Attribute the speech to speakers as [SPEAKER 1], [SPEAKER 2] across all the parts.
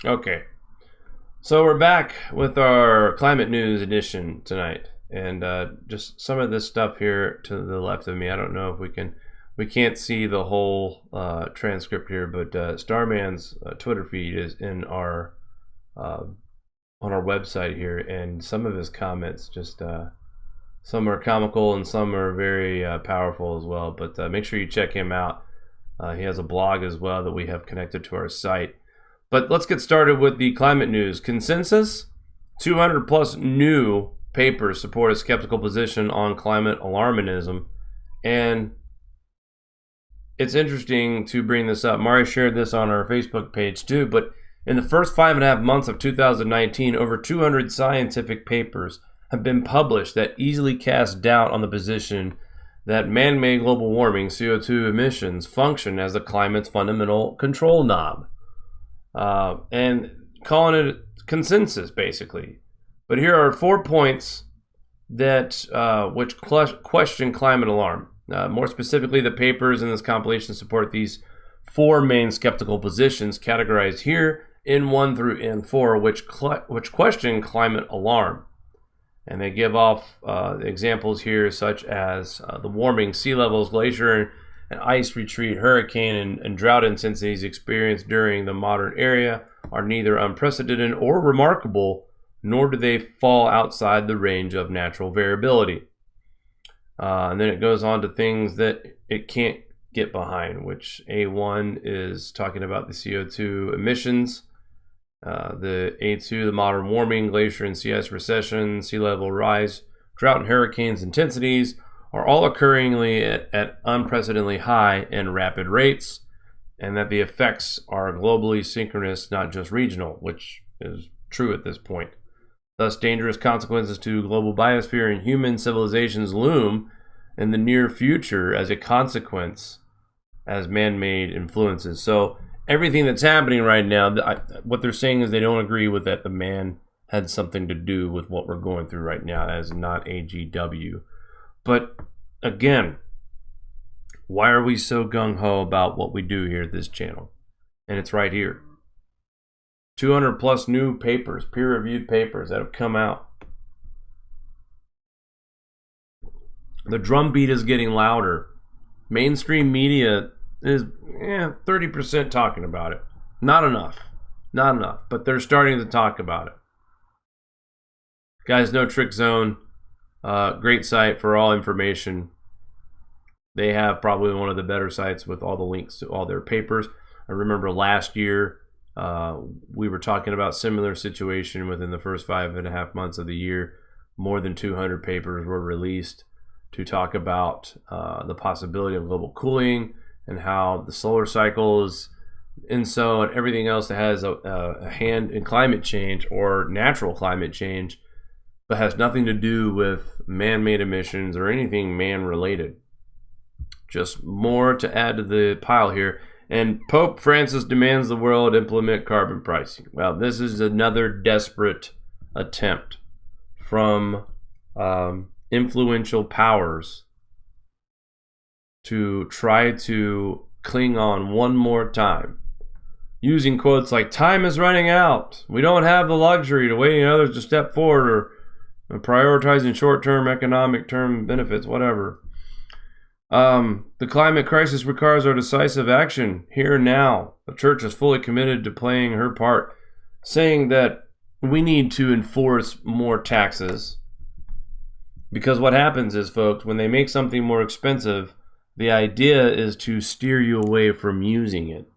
[SPEAKER 1] Okay, so we're back with our climate news edition tonight, and just some of this stuff here to the left of me. I don't know if we can't see the whole transcript here, but Starman's Twitter feed is in our on our website here, and some of his comments just some are comical and some are very powerful as well. But make sure you check him out. He has a blog as well that we have connected to our site. But let's get started with the climate news. Consensus: 200 plus new papers support a skeptical position on climate alarmism. And it's interesting to bring this up. Mari shared this on our Facebook page too. But in the first 5.5 months of 2019, over 200 scientific papers have been published that easily cast doubt on the position that man-made global warming, CO2 emissions, function as the climate's fundamental control knob. And calling it consensus, basically. But here are 4 points that which question climate alarm. More specifically, the papers in this compilation support these 4 main skeptical positions categorized here in 1 through N4, which question climate alarm. And they give off examples here, such as the warming, sea levels, glacier and ice retreat, hurricane and drought intensities experienced during the modern era are neither unprecedented or remarkable, nor do they fall outside the range of natural variability. And then it goes on to things that it can't get behind, which A1 is talking about the CO2 emissions, the A2, the modern warming, glacier and sea ice recession, sea level rise, drought and hurricanes intensities, are all occurring at unprecedentedly high and rapid rates, and that the effects are globally synchronous, not just regional, which is true at this point. Thus, dangerous consequences to global biosphere and human civilizations loom in the near future as a consequence as man-made influences. So everything that's happening right now, what they're saying is they don't agree with that the man had something to do with what we're going through right now as not AGW. But again, why are we so gung-ho about what we do here at this channel? And it's right here. 200 plus new papers, peer-reviewed papers that have come out. The drumbeat is getting louder. Mainstream media is 30% talking about it. Not enough. Not enough. But they're starting to talk about it. Guys, No Trick Zone. Great site for all information. They have probably one of the better sites with all the links to all their papers. I remember last year we were talking about similar situation within the first 5.5 months of the year. More than 200 papers were released to talk about the possibility of global cooling and how the solar cycles, and so and everything else that has a hand in climate change or natural climate change, but has nothing to do with man-made emissions or anything man-related. Just more to add to the pile here. And Pope Francis demands the world implement carbon pricing. Well, this is another desperate attempt from influential powers to try to cling on one more time, using quotes like, "Time is running out. We don't have the luxury to waiting others to step forward," or prioritizing short-term economic term benefits, whatever. The climate crisis requires our decisive action here and now. The church is fully committed to playing her part, saying that we need to enforce more taxes. Because what happens is, folks, when they make something more expensive, the idea is to steer you away from using it.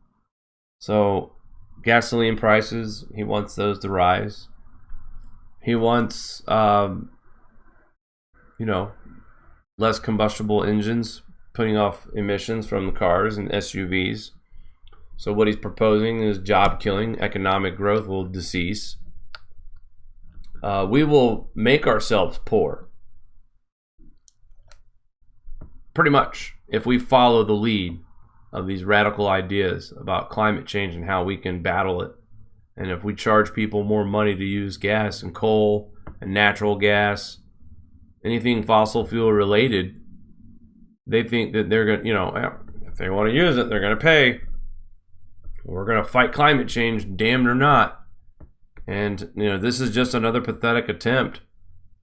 [SPEAKER 1] So gasoline prices, he wants those to rise. He wants, less combustible engines, putting off emissions from the cars and SUVs. So what he's proposing is job killing, economic growth will decease. We will make ourselves poor. Pretty much, if we follow the lead of these radical ideas about climate change and how we can battle it. And if we charge people more money to use gas and coal and natural gas, anything fossil fuel related, they think that they're going to, if they want to use it, they're going to pay. we're going to fight climate change, damned or not. And, you know, this is just another pathetic attempt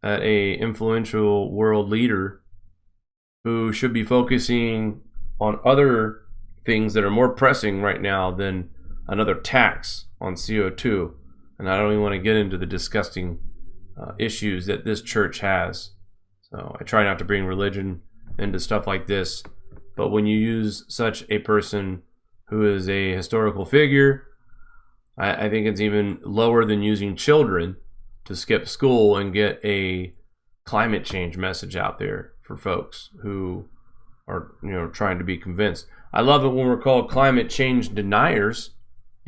[SPEAKER 1] at a influential world leader who should be focusing on other things that are more pressing right now than another tax on CO2. And I don't even want to get into the disgusting issues that this church has. So I try not to bring religion into stuff like this. But when you use such a person who is a historical figure, I think it's even lower than using children to skip school and get a climate change message out there for folks who are, you know, trying to be convinced. I love it when we're called climate change deniers.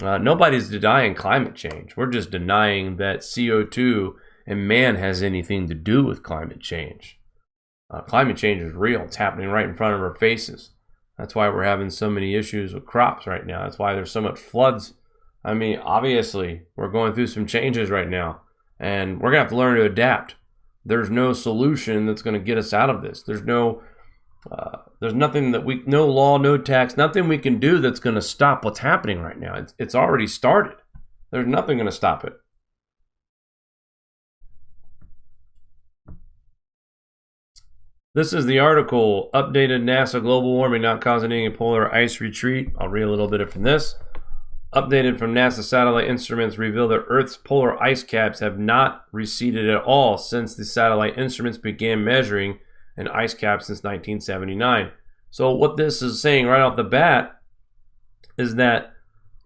[SPEAKER 1] Nobody's denying climate change. We're just denying that CO2 and man has anything to do with climate change. Climate change is real. It's happening right in front of our faces. That's why we're having so many issues with crops right now. That's why there's so much floods. I mean, obviously, we're going through some changes right now, and we're going to have to learn to adapt. There's no solution that's going to get us out of this. There's nothing no law, no tax, nothing we can do that's going to stop what's happening right now. It's already started. There's nothing going to stop it. This is the article, updated NASA global warming not causing any polar ice retreat. I'll read a little bit from this. Updated from NASA satellite instruments reveal that Earth's polar ice caps have not receded at all since the satellite instruments began measuring an ice cap since 1979. So what this is saying right off the bat is that,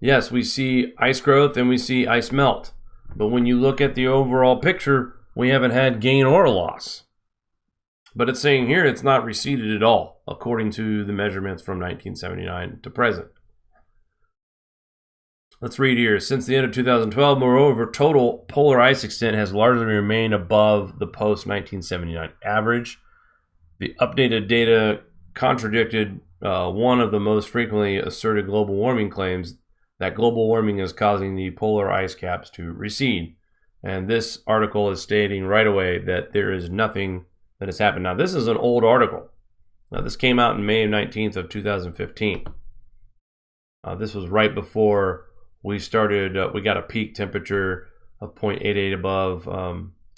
[SPEAKER 1] yes, we see ice growth and we see ice melt. But when you look at the overall picture, we haven't had gain or loss. But it's saying here it's not receded at all, according to the measurements from 1979 to present. Let's read here. Since the end of 2012, moreover, total polar ice extent has largely remained above the post-1979 average. The updated data contradicted one of the most frequently asserted global warming claims, that global warming is causing the polar ice caps to recede. And this article is stating right away that there is nothing that has happened. Now, this is an old article. Now, this came out in May 19th of 2015. This was right before we started, we got a peak temperature of 0.88 above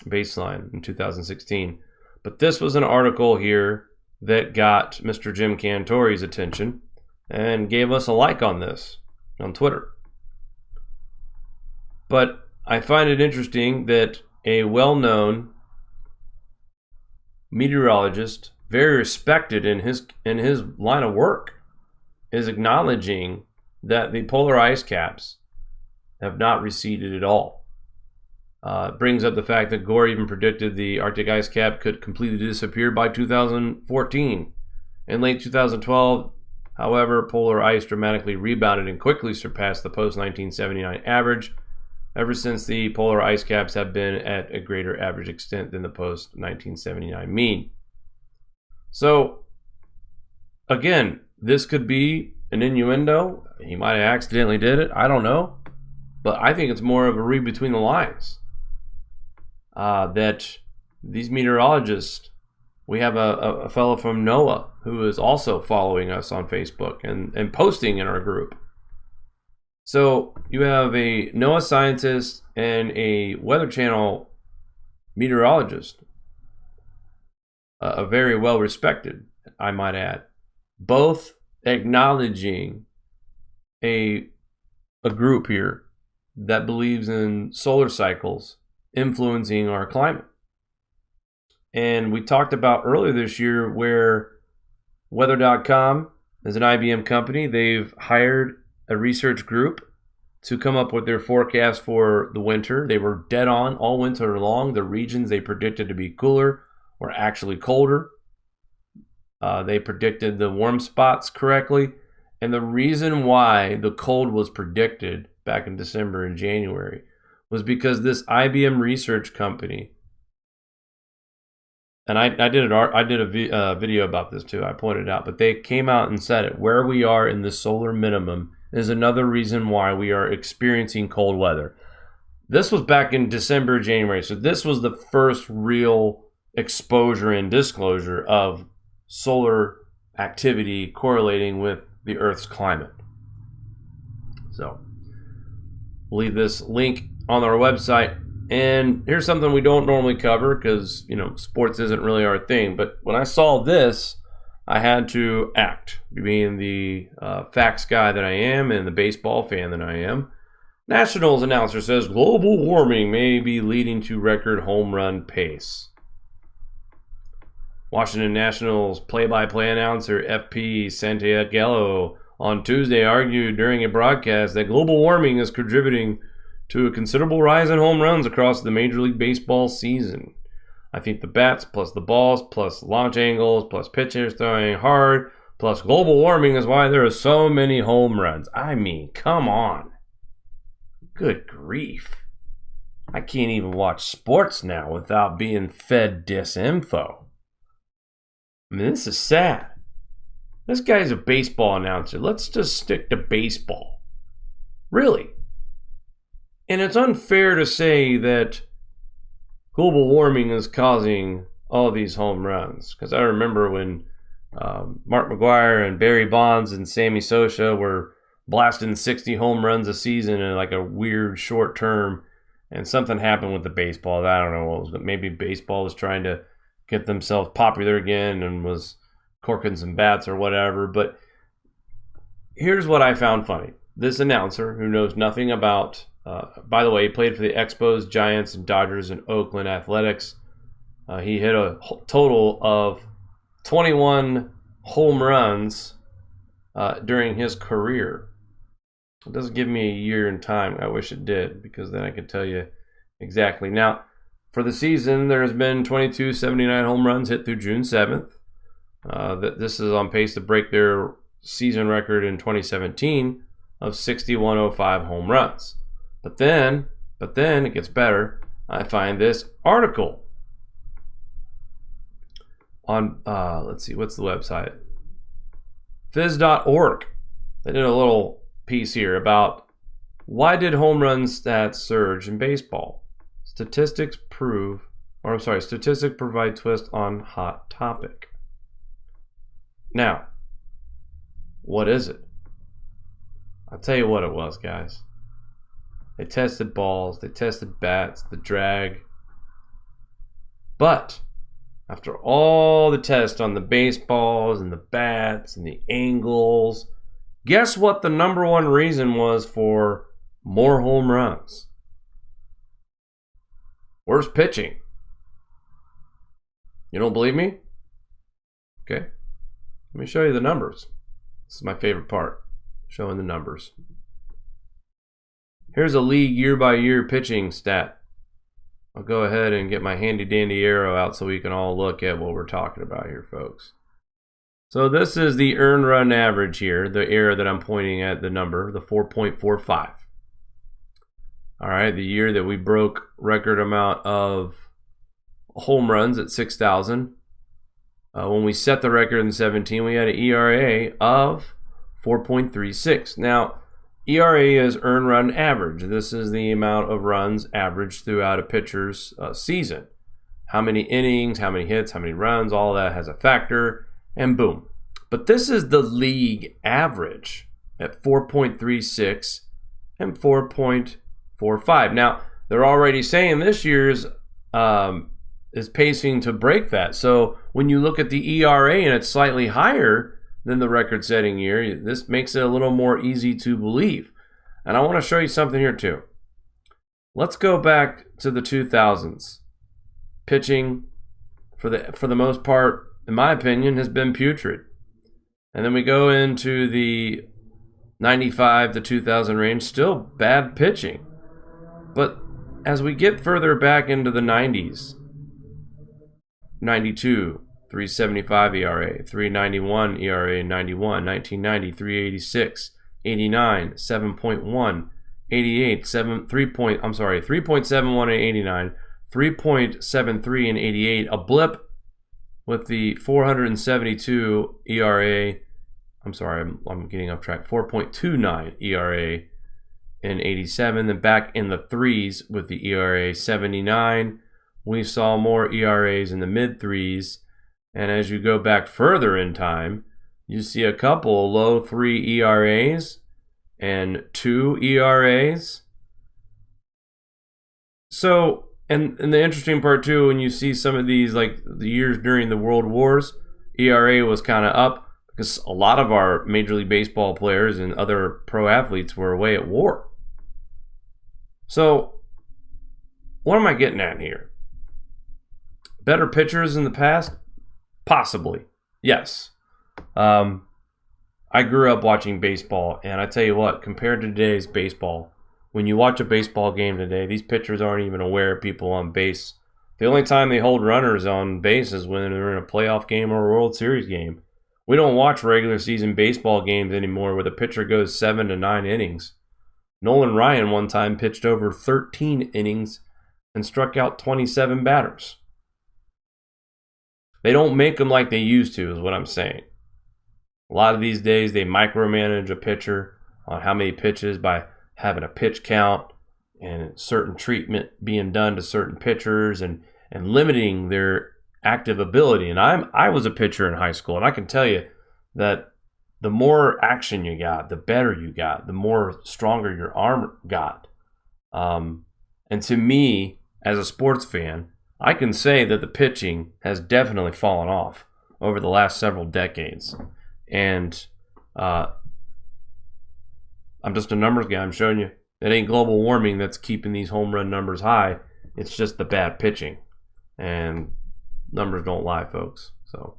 [SPEAKER 1] baseline in 2016. But this was an article here that got Mr. Jim Cantori's attention and gave us a like on this on Twitter. But I find it interesting that a well-known meteorologist, very respected in his line of work, is acknowledging that the polar ice caps have not receded at all. It brings up the fact that Gore even predicted the Arctic ice cap could completely disappear by 2014. In late 2012, however, polar ice dramatically rebounded and quickly surpassed the post-1979 average. Ever since, the polar ice caps have been at a greater average extent than the post-1979 mean. So, again, this could be an innuendo. He might have accidentally did it. I don't know. But I think it's more of a read between the lines. That these meteorologists, we have a fellow from NOAA who is also following us on Facebook and posting in our group. So you have a NOAA scientist and a Weather Channel meteorologist, a very well respected, I might add, both acknowledging a group here that believes in solar cycles influencing our climate. And we talked about earlier this year where weather.com is an IBM company. They've hired a research group to come up with their forecast for the winter. They were dead on all winter long. The regions they predicted to be cooler were actually colder. They predicted the warm spots correctly. And the reason why the cold was predicted back in December and January was because this IBM research company, and I did a video about this too, I pointed out, but they came out and said it, where we are in the solar minimum is another reason why we are experiencing cold weather. This was back in December, January, so this was the first real exposure and disclosure of solar activity correlating with the Earth's climate. So we'll leave this link on our website. And here's something we don't normally cover because, sports isn't really our thing. But when I saw this, I had to act, being the facts guy that I am and the baseball fan that I am. Nationals announcer says global warming may be leading to record home run pace. Washington Nationals play-by-play announcer FP Santiago on Tuesday argued during a broadcast that global warming is contributing to a considerable rise in home runs across the Major League Baseball season. I think the bats plus the balls plus launch angles plus pitchers throwing hard plus global warming is why there are so many home runs. I mean, come on. Good grief. I can't even watch sports now without being fed disinfo. I mean, this is sad. This guy's a baseball announcer. Let's just stick to baseball. Really. And it's unfair to say that global warming is causing all these home runs. Because I remember when Mark McGwire and Barry Bonds and Sammy Sosa were blasting 60 home runs a season in like a weird short term. And something happened with the baseball. I don't know what it was, but maybe baseball was trying to get themselves popular again and was corking some bats or whatever. But here's what I found funny. This announcer, who knows nothing about, by the way, he played for the Expos, Giants, and Dodgers and Oakland Athletics. He hit a total of 21 home runs during his career. It doesn't give me a year and time. I wish it did, because then I could tell you exactly. Now, for the season, there's been 2279 home runs hit through June 7th. This is on pace to break their season record in 2017 of 6105 home runs. But then it gets better. I find this article on, let's see, what's the website? Phys.org. They did a little piece here about why did home run stats surge in baseball? Statistics provide twist on hot topic. Now, what is it? I'll tell you what it was, guys. They tested balls, they tested bats, the drag. But after all the tests on the baseballs and the bats and the angles, guess what the number one reason was for more home runs? Worse pitching. You don't believe me? Okay. Let me show you the numbers. This is my favorite part, showing the numbers. Here's a league year-by-year pitching stat. I'll go ahead and get my handy-dandy arrow out so we can all look at what we're talking about here, folks. So this is the earned run average here, the arrow that I'm pointing at, the number, the 4.45. All right, the year that we broke record amount of home runs at 6,000. When we set the record in 2017, we had an ERA of 4.36. Now, ERA is earned run average. This is the amount of runs averaged throughout a pitcher's season. How many innings, how many hits, how many runs, all that has a factor, and boom. But this is the league average at 4.36 and 4.45. Now, they're already saying this year's is pacing to break that. So when you look at the ERA and it's slightly higher than the record-setting year, this makes it a little more easy to believe. And I want to show you something here too. Let's go back to the 2000s. Pitching, for the most part, in my opinion, has been putrid. And then we go into the 95 to 2000 range, still bad pitching. But as we get further back into the 90s, 92, 375 ERA, 391 ERA, 91, 1990, 386, 89, 7.1, 88, 3.71 and 89, 3.73 and 88, a blip with the 472 ERA. I'm getting off track. 4.29 ERA in 87, then back in the threes with the ERA 79. We saw more ERAs in the mid threes, and as you go back further in time, you see a couple low 3 ERAs and 2 ERAs. So, and the interesting part too, when you see some of these, like the years during the World Wars, ERA was kind of up because a lot of our Major League Baseball players and other pro athletes were away at war. So, what am I getting at here? Better pitchers in the past? Possibly. Yes. I grew up watching baseball, and I tell you what, compared to today's baseball, when you watch a baseball game today, these pitchers aren't even aware of people on base. The only time they hold runners on base is when they're in a playoff game or a World Series game. We don't watch regular season baseball games anymore where the pitcher goes 7 to 9 innings. Nolan Ryan one time pitched over 13 innings and struck out 27 batters. They don't make them like they used to, is what I'm saying. A lot of these days, they micromanage a pitcher on how many pitches by having a pitch count and certain treatment being done to certain pitchers and limiting their active ability. And I was a pitcher in high school, and I can tell you that the more action you got, the better you got, the more stronger your arm got. And to me, as a sports fan, I can say that the pitching has definitely fallen off over the last several decades. And I'm just a numbers guy. I'm showing you it ain't global warming that's keeping these home run numbers high. It's just the bad pitching. And numbers don't lie, folks. So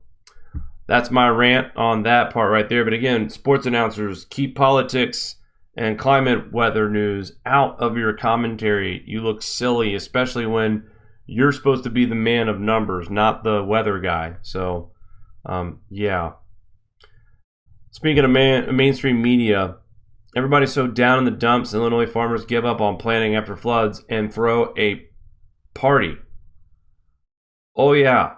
[SPEAKER 1] that's my rant on that part right there. But again, sports announcers, keep politics and climate weather news out of your commentary. You look silly, especially when you're supposed to be the man of numbers, not the weather guy. So, yeah. Speaking of mainstream media, everybody's so down in the dumps, Illinois farmers give up on planting after floods and throw a party. Oh, yeah.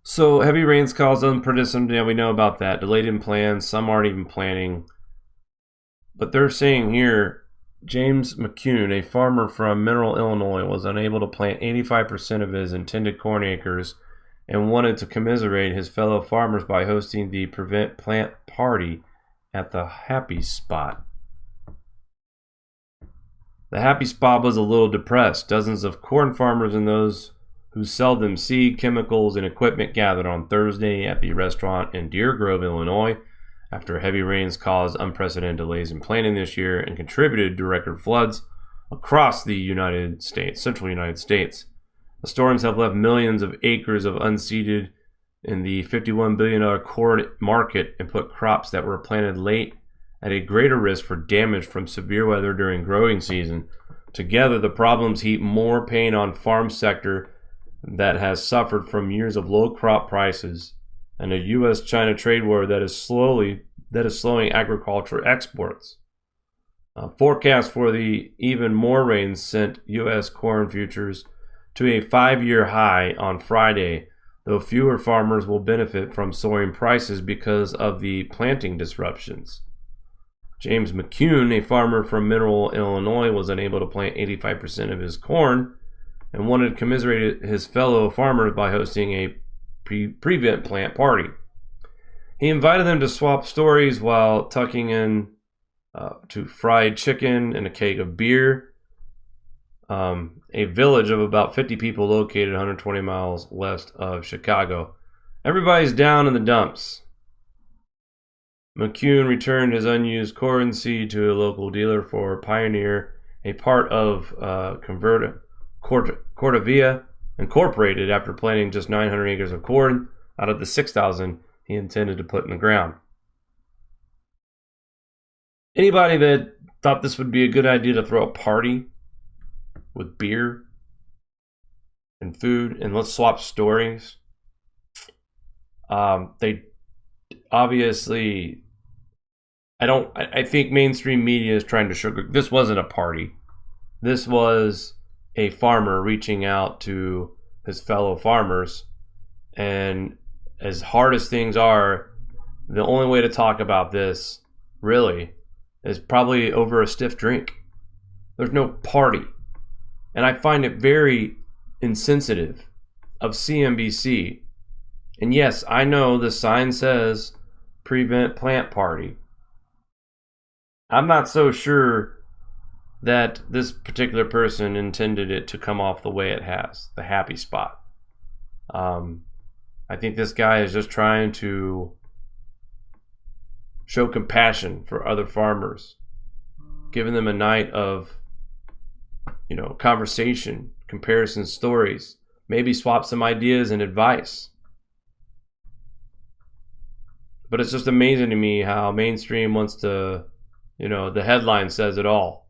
[SPEAKER 1] So heavy rains cause unpredictable. Yeah, we know about that. Delayed in plans. Some aren't even planning. But they're saying here, James McCune, a farmer from Mineral, Illinois, was unable to plant 85% of his intended corn acres and wanted to commiserate his fellow farmers by hosting the Prevent Plant Party at the Happy Spot. The Happy Spot was a little depressed. Dozens of corn farmers and those who sell them seed, chemicals, and equipment gathered on Thursday at the restaurant in Deer Grove, Illinois, after heavy rains caused unprecedented delays in planting this year and contributed to record floods across the United States, central United States. The storms have left millions of acres of unseeded in the $51 billion corn market and put crops that were planted late at a greater risk for damage from severe weather during growing season. Together, the problems heap more pain on farm sector that has suffered from years of low crop prices and a U.S.-China trade war that is slowing agriculture exports. Forecast for the even more rain sent U.S. corn futures to a 5-year high on Friday, though fewer farmers will benefit from soaring prices because of the planting disruptions. James McCune, a farmer from Mineral, Illinois, was unable to plant 85% of his corn and wanted to commiserate his fellow farmers by hosting a Prevent Plant Party. He invited them to swap stories while tucking in to fried chicken and a keg of beer. A village of about 50 people located 120 miles west of Chicago. Everybody's down in the dumps. McCune returned his unused corn seed to a local dealer for Pioneer, a part of Cortavia Incorporated, after planting just 900 acres of corn out of the 6,000 he intended to put in the ground. Anybody that thought this would be a good idea to throw a party with beer and food and let's swap stories, they obviously, I think mainstream media is trying to this wasn't a party. This was a farmer reaching out to his fellow farmers, and as hard as things are, the only way to talk about this really is probably over a stiff drink. There's no party. And I find it very insensitive of CNBC. And yes, I know the sign says prevent plant party. I'm not so sure that this particular person intended it to come off the way it has, the happy spot. I think this guy is just trying to show compassion for other farmers, giving them a night of, conversation, comparison stories, maybe swap some ideas and advice. But it's just amazing to me how mainstream wants to, the headline says it all.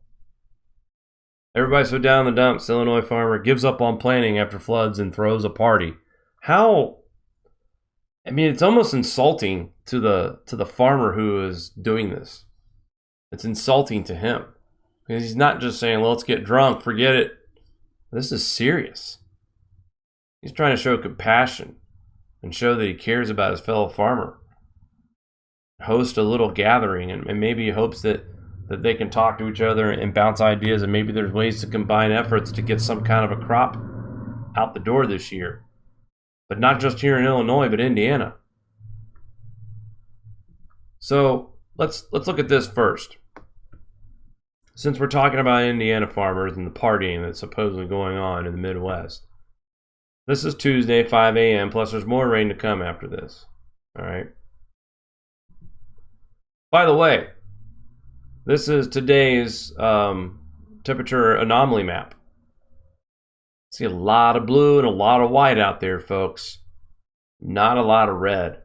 [SPEAKER 1] Everybody's so down in the dumps. Illinois farmer gives up on planting after floods and throws a party. How? I mean, it's almost insulting to the farmer who is doing this. It's insulting to him. Because he's not just saying, well, let's get drunk, forget it. This is serious. He's trying to show compassion and show that he cares about his fellow farmer. Host a little gathering, and maybe he hopes that they can talk to each other and bounce ideas, and maybe there's ways to combine efforts to get some kind of a crop out the door this year. But not just here in Illinois, but Indiana. So let's look at this first. Since we're talking about Indiana farmers and the partying that's supposedly going on in the Midwest. This is Tuesday, 5 a.m., plus there's more rain to come after this. All right. By the way, this is today's temperature anomaly map. See a lot of blue and a lot of white out there, folks. Not a lot of red.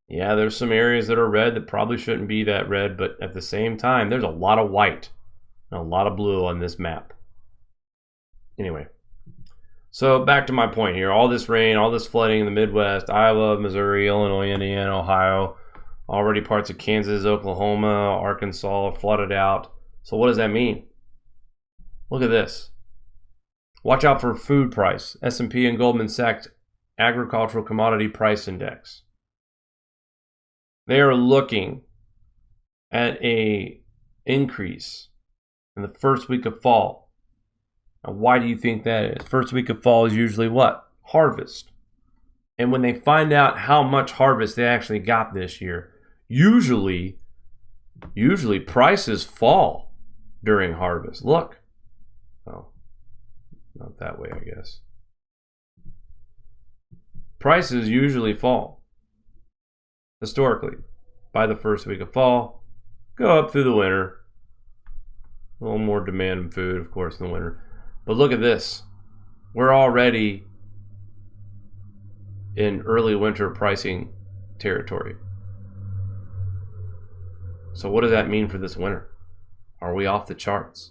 [SPEAKER 1] Yeah, there's some areas that are red that probably shouldn't be that red, but at the same time, there's a lot of white and a lot of blue on this map. Anyway, so back to my point here. All this rain, all this flooding in the Midwest, Iowa, Missouri, Illinois, Indiana, Ohio, already parts of Kansas, Oklahoma, Arkansas are flooded out. So what does that mean? Look at this. Watch out for food price. S&P and Goldman Sachs Agricultural Commodity Price Index. They are looking at a increase in the first week of fall. Now, why do you think that is? First week of fall is usually what? Harvest. And when they find out how much harvest they actually got this year, usually prices fall during harvest. Look. Oh, not that way, I guess. Prices usually fall, historically, by the first week of fall, go up through the winter. A little more demand in food, of course, in the winter. But look at this. We're already in early winter pricing territory. So what does that mean for this winter? Are we off the charts?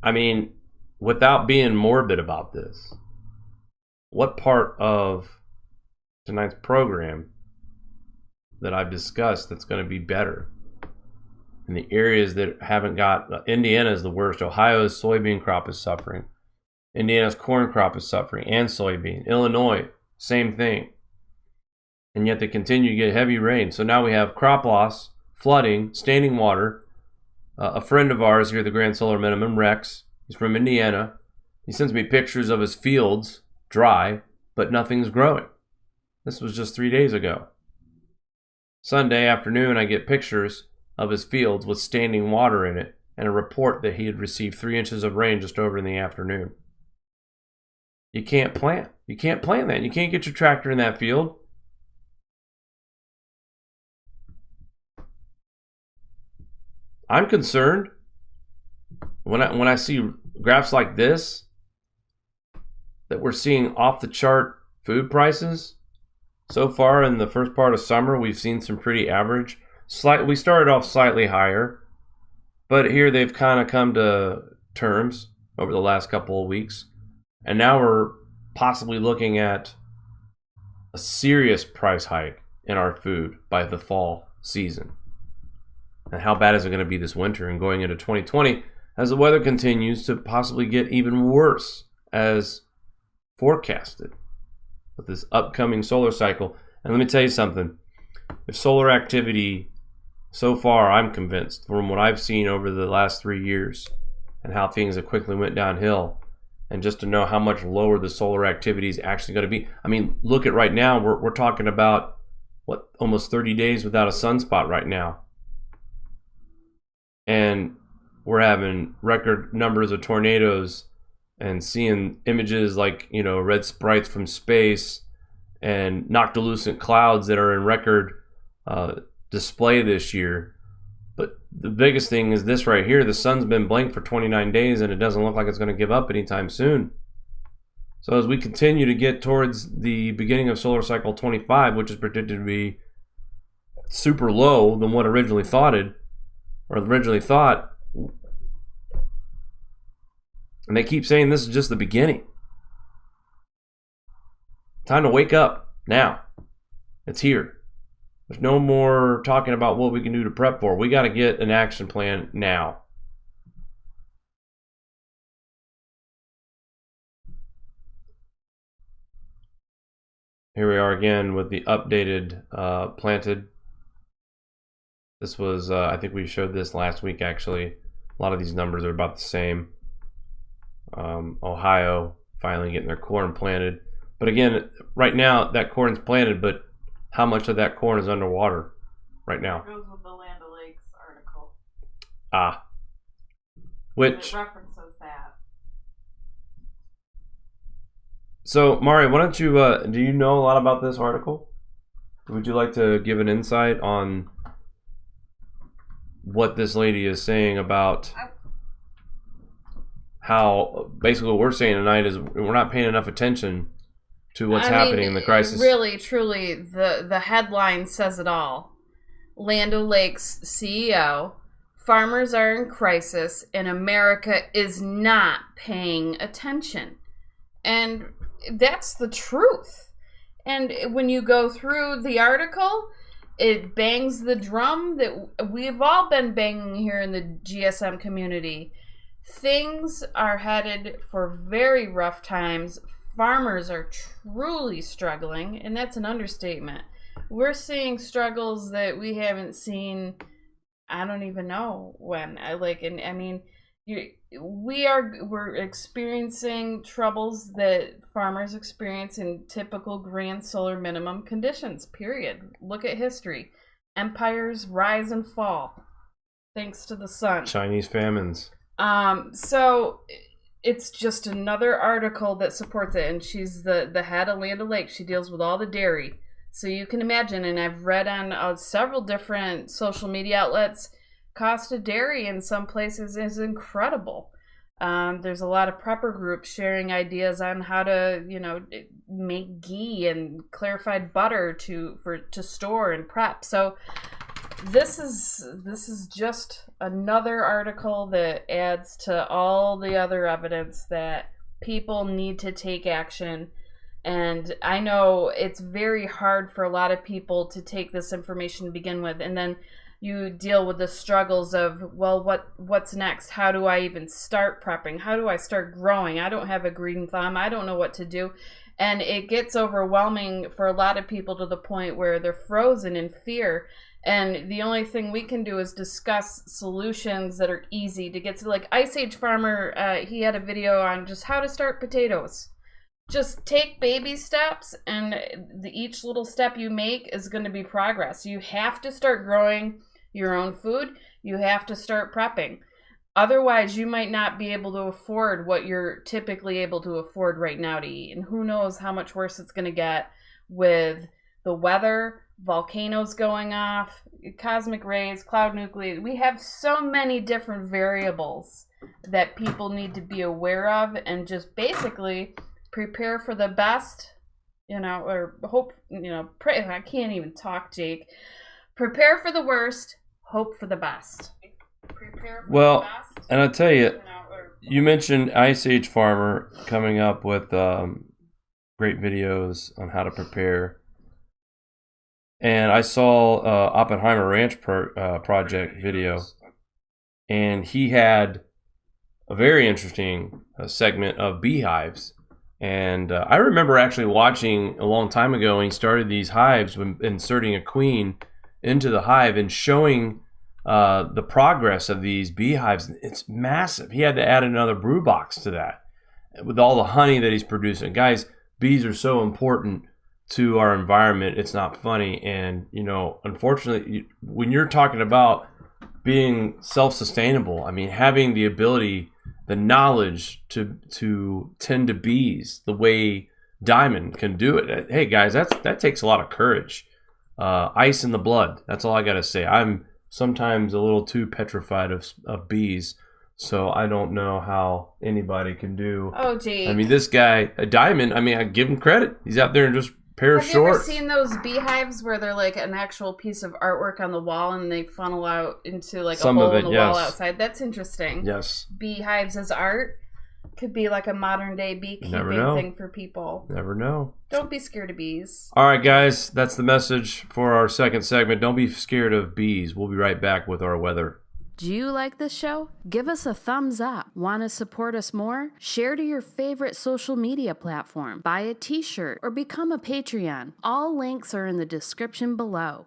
[SPEAKER 1] I mean, without being morbid about this, what part of tonight's program that I've discussed that's going to be better? In the areas that haven't got, Indiana is the worst. Ohio's soybean crop is suffering. Indiana's corn crop is suffering, and soybean. Illinois, same thing. And yet they continue to get heavy rain. So now we have crop loss, flooding, standing water. A friend of ours here at the Grand Solar Minimum, Rex, he's from Indiana. He sends me pictures of his fields, dry, but nothing's growing. This was just 3 days ago. Sunday afternoon, I get pictures of his fields with standing water in it and a report that he had received 3 inches of rain just over in the afternoon. You can't plant. You can't plant that. You can't get your tractor in that field. I'm concerned when I see graphs like this that we're seeing off the chart food prices. So far in the first part of summer, we've seen some pretty average. We started off slightly higher, but here they've kind of come to terms over the last couple of weeks. And now we're possibly looking at a serious price hike in our food by the fall season. And how bad is it going to be this winter and going into 2020 as the weather continues to possibly get even worse as forecasted with this upcoming solar cycle. And let me tell you something. If solar activity, so far I'm convinced from what I've seen over the last 3 years and how things have quickly went downhill, and just to know how much lower the solar activity is actually going to be. I mean, look at right now, we're talking about, what, almost 30 days without a sunspot right now. And we're having record numbers of tornadoes and seeing images like, you know, red sprites from space and noctilucent clouds that are in record display this year. But the biggest thing is this right here. The sun's been blank for 29 days and it doesn't look like it's going to give up anytime soon. So as we continue to get towards the beginning of solar cycle 25, which is predicted to be super low than what originally thought, and they keep saying this is just the beginning. Time to wake up now. It's here. There's no more talking about what we can do to prep for. We got to get an action plan now. Here we are again with the updated planted. This was, I think we showed this last week actually. A lot of these numbers are about the same. Ohio finally getting their corn planted. But again, right now that corn's planted, but how much of that corn is underwater right now?
[SPEAKER 2] It goes with the Land O'Lakes article.
[SPEAKER 1] Which
[SPEAKER 2] it references that.
[SPEAKER 1] So, Mari, why don't you, do you know a lot about this article? Would you like to give an insight on what this lady is saying about how, basically what we're saying tonight is we're not paying enough attention to what's happening in the crisis?
[SPEAKER 2] Really, truly, the headline says it all. Land O'Lakes CEO, farmers are in crisis and America is not paying attention. And that's the truth. And when you go through the article, it bangs the drum that we've all been banging here in the GSM community. Things are headed for very rough times. Farmers are truly struggling, and that's an understatement. We're seeing struggles that we haven't seen, I don't even know when. We're experiencing troubles that farmers experience in typical grand solar minimum conditions, period. Look at history. Empires rise and fall thanks to the sun.
[SPEAKER 1] Chinese famines.
[SPEAKER 2] So it's just another article that supports it, and she's the head of Land O'Lakes. She deals with all the dairy. So you can imagine, and I've read on several different social media outlets, cost of dairy in some places is incredible. There's a lot of prepper groups sharing ideas on how to, make ghee and clarified butter to store and prep. So this is just another article that adds to all the other evidence that people need to take action. And I know it's very hard for a lot of people to take this information to begin with, and then you deal with the struggles of, well, what's next? How do I even start prepping? How do I start growing? I don't have a green thumb. I don't know what to do. And it gets overwhelming for a lot of people to the point where they're frozen in fear. And the only thing we can do is discuss solutions that are easy to get to. Like Ice Age Farmer, he had a video on just how to start potatoes. Just take baby steps, and each little step you make is going to be progress. You have to start growing your own food. You have to start prepping. Otherwise, you might not be able to afford what you're typically able to afford right now to eat. And who knows how much worse it's going to get with the weather, volcanoes going off, cosmic rays, cloud nuclei. We have so many different variables that people need to be aware of, and just basically prepare for the best, or hope, pray. I can't even talk, Jake. Prepare for the worst, hope for the best. Prepare for the best.
[SPEAKER 1] And I'll tell you, you mentioned Ice Age Farmer coming up with great videos on how to prepare. And I saw Oppenheimer Ranch Project video, and he had a very interesting segment of beehives. And I remember actually watching a long time ago when he started these hives, when inserting a queen into the hive and showing the progress of these beehives. It's massive. He had to add another brew box to that. with all the honey that he's producing. Guys, bees are so important to our environment. It's not funny. And, unfortunately, when you're talking about being self-sustainable, I mean, having the ability, the knowledge to tend to bees the way Diamond can do it. Hey, guys, that takes a lot of courage. Ice in the blood. That's all I got to say. I'm sometimes a little too petrified of bees. So I don't know how anybody can do.
[SPEAKER 2] Oh, gee.
[SPEAKER 1] I mean, this guy, a Diamond, I mean, I give him credit. He's out there in just pair of shorts.
[SPEAKER 2] Have you ever seen those beehives where they're like an actual piece of artwork on the wall and they funnel out into like
[SPEAKER 1] Some
[SPEAKER 2] a hole
[SPEAKER 1] of it,
[SPEAKER 2] in the
[SPEAKER 1] yes.
[SPEAKER 2] wall outside? That's interesting.
[SPEAKER 1] Yes.
[SPEAKER 2] Beehives as art could be like a modern day beekeeping thing for people.
[SPEAKER 1] Never know.
[SPEAKER 2] Don't be scared of bees.
[SPEAKER 1] All right, guys, that's the message for our second segment. Don't be scared of bees. We'll be right back with our weather.
[SPEAKER 3] Do you like this show? Give us a thumbs up. Want to support us more? Share to your favorite social media platform. Buy a t-shirt or become a Patreon. All links are in the description below.